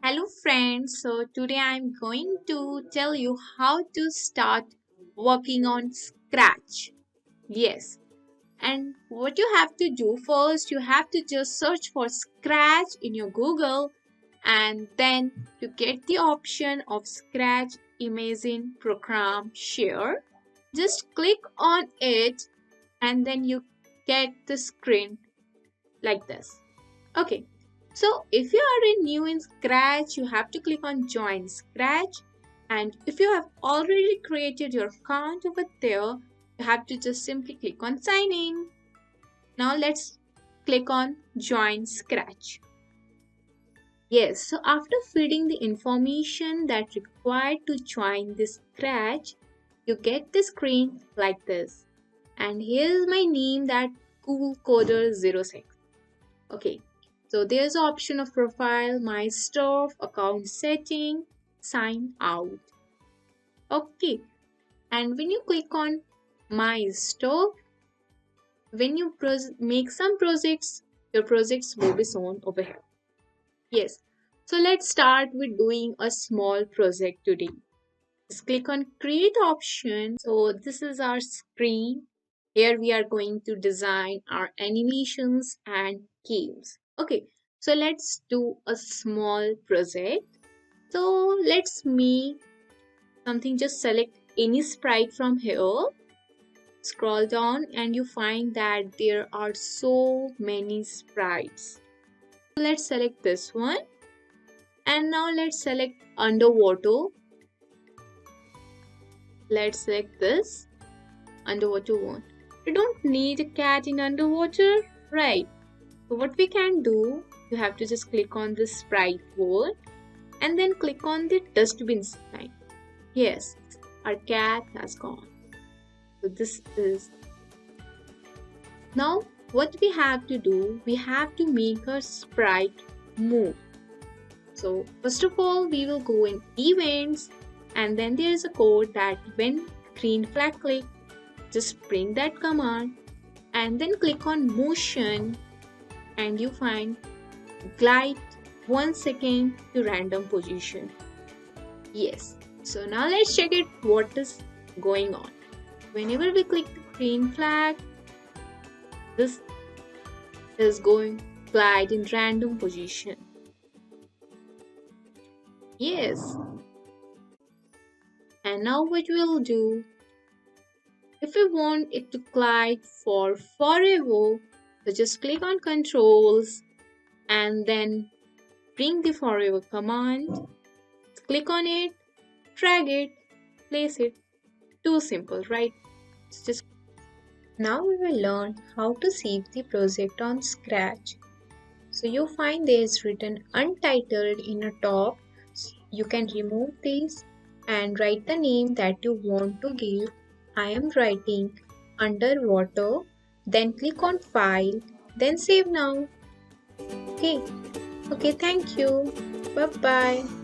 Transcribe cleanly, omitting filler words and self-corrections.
Hello friends, so today I'm going to tell you how to start working on Scratch. Yes, and what you have to do first, you have to just search for Scratch in your Google and then you get the option of Scratch Imagine Program Share. Just click on it and then you get the screen like this. Okay, so if you are new in Scratch, you have to click on Join Scratch. And if you have already created your account over there, you have to just simply click on Sign In. Now let's click on Join Scratch. Yes, so after feeding the information that required to join this Scratch, you get the screen like this. And here's my name, that Cool Coder 06. Okay, so there's the option of profile, my stuff, account setting, sign out. Okay, and when you click on my stuff, when you make some projects, your projects will be shown over here. Yes, so let's start with doing a small project today. Just click on create option. So this is our screen. Here we are going to design our animations and games. Okay, so let's do a small project. So let's make something, just select any sprite from here. Scroll down and you find that there are so many sprites. Let's select this one. And now let's select underwater. Let's select this underwater one. You don't need a cat in underwater, right? So what we can do, you have to just click on the sprite word and then click on the dustbin sign. Yes, our cat has gone. So this is. Now what we have to do, we have to make our sprite move. So first of all, we will go in events and then there is a code that when green flag click, just bring that command and then click on motion and you find glide 1 second to random position. Yes, so now let's check it what is going on. Whenever we click the green flag, this is going glide in random position. Yes, and now what we'll do, if we want it to glide for forever, so just click on controls and then bring the forever command, click on it, drag it, place it. Too simple, right? Just now we will learn how to save the project on Scratch. So you find there's written Untitled in the top. You can remove this and write the name that you want to give. I am writing underwater. Then click on file. Then save now. Okay. Okay, thank you. Bye bye.